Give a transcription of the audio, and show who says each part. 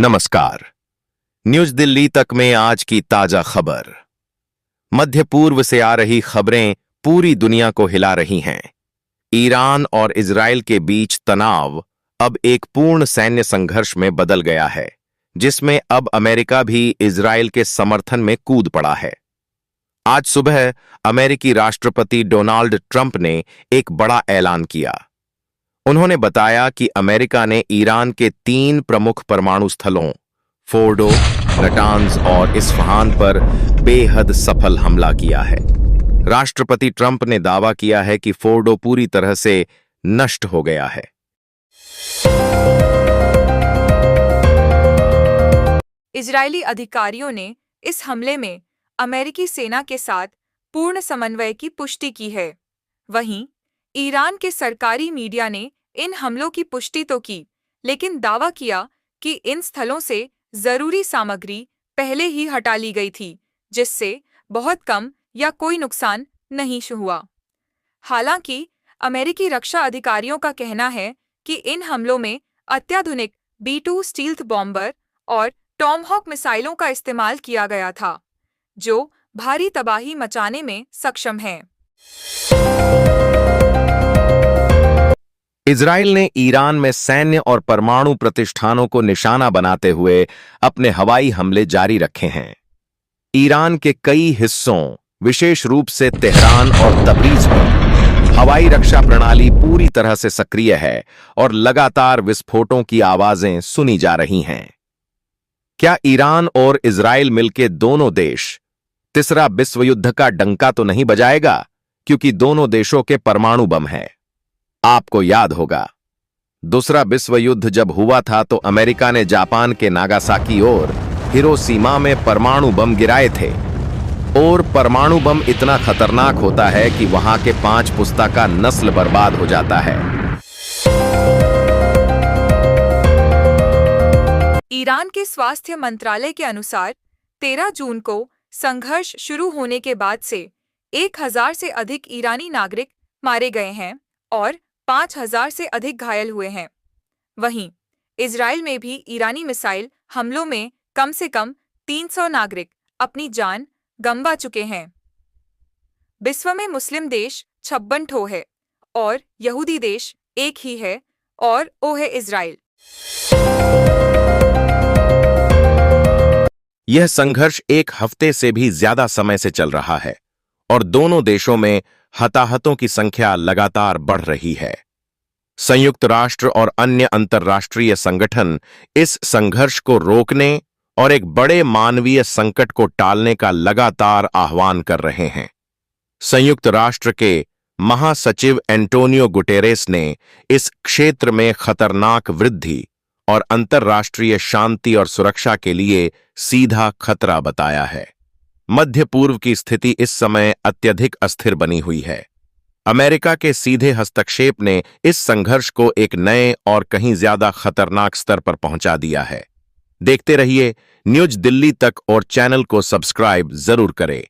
Speaker 1: नमस्कार। न्यूज दिल्ली तक में आज की ताजा खबर। मध्य पूर्व से आ रही खबरें पूरी दुनिया को हिला रही हैं। ईरान और इजराइल के बीच तनाव अब एक पूर्ण सैन्य संघर्ष में बदल गया है, जिसमें अब अमेरिका भी इजराइल के समर्थन में कूद पड़ा है। आज सुबह अमेरिकी राष्ट्रपति डोनाल्ड ट्रंप ने एक बड़ा ऐलान किया। उन्होंने बताया कि अमेरिका ने ईरान के 3 प्रमुख परमाणु स्थलों फोर्डो, नटांज और इस्फहान पर बेहद सफल हमला किया है। राष्ट्रपति ट्रंप ने दावा किया है कि फोर्डो पूरी तरह से नष्ट हो गया है।
Speaker 2: इजरायली अधिकारियों ने इस हमले में अमेरिकी सेना के साथ पूर्ण समन्वय की पुष्टि की है। वहीं ईरान के सरकारी मीडिया ने इन हमलों की पुष्टि तो की, लेकिन दावा किया कि इन स्थलों से जरूरी सामग्री पहले ही हटा ली गई थी, जिससे बहुत कम या कोई नुकसान नहीं हुआ। हालांकि अमेरिकी रक्षा अधिकारियों का कहना है कि इन हमलों में अत्याधुनिक B-2 स्टील्थ बॉम्बर और टॉमहॉक मिसाइलों का इस्तेमाल किया गया था, जो भारी तबाही मचाने में सक्षम हैं।
Speaker 1: इजराइल ने ईरान में सैन्य और परमाणु प्रतिष्ठानों को निशाना बनाते हुए अपने हवाई हमले जारी रखे हैं। ईरान के कई हिस्सों, विशेष रूप से तेहरान और तबरीज में हवाई रक्षा प्रणाली पूरी तरह से सक्रिय है और लगातार विस्फोटों की आवाजें सुनी जा रही हैं। क्या ईरान और इजराइल मिलकर दोनों देश तीसरा विश्व युद्ध का डंका तो नहीं बजाएगा, क्योंकि दोनों देशों के परमाणु बम है। आपको याद होगा, दूसरा विश्व युद्ध जब हुआ था तो अमेरिका ने जापान के नागासाकी और हिरोशिमा में परमाणु बम गिराए थे। और परमाणु बम इतना खतरनाक होता है कि वहां के 5 पुस्ता का नस्ल बर्बाद हो जाता है।
Speaker 2: ईरान के स्वास्थ्य मंत्रालय के अनुसार 13 जून को संघर्ष शुरू होने के बाद से 1000 से अधिक ईरानी नागरिक मारे गए हैं और 5000 से अधिक घायल हुए हैं। वहीं इजराइल में भी ईरानी मिसाइल हमलों में कम से कम 300 नागरिक अपनी जान गंवा चुके हैं। विश्व में मुस्लिम देश 56 ठो है और यहूदी देश एक ही है, और वो है इजराइल।
Speaker 1: यह संघर्ष 1 हफ्ते से भी ज्यादा समय से चल रहा है और दोनों देशों में हताहतों की संख्या लगातार बढ़ रही है। संयुक्त राष्ट्र और अन्य अंतर्राष्ट्रीय संगठन इस संघर्ष को रोकने और एक बड़े मानवीय संकट को टालने का लगातार आह्वान कर रहे हैं। संयुक्त राष्ट्र के महासचिव एंटोनियो गुटेरेस ने इस क्षेत्र में खतरनाक वृद्धि और अंतर्राष्ट्रीय शांति और सुरक्षा के लिए सीधा खतरा बताया है। मध्य पूर्व की स्थिति इस समय अत्यधिक अस्थिर बनी हुई है। अमेरिका के सीधे हस्तक्षेप ने इस संघर्ष को एक नए और कहीं ज्यादा खतरनाक स्तर पर पहुंचा दिया है। देखते रहिए न्यूज दिल्ली तक और चैनल को सब्सक्राइब जरूर करें।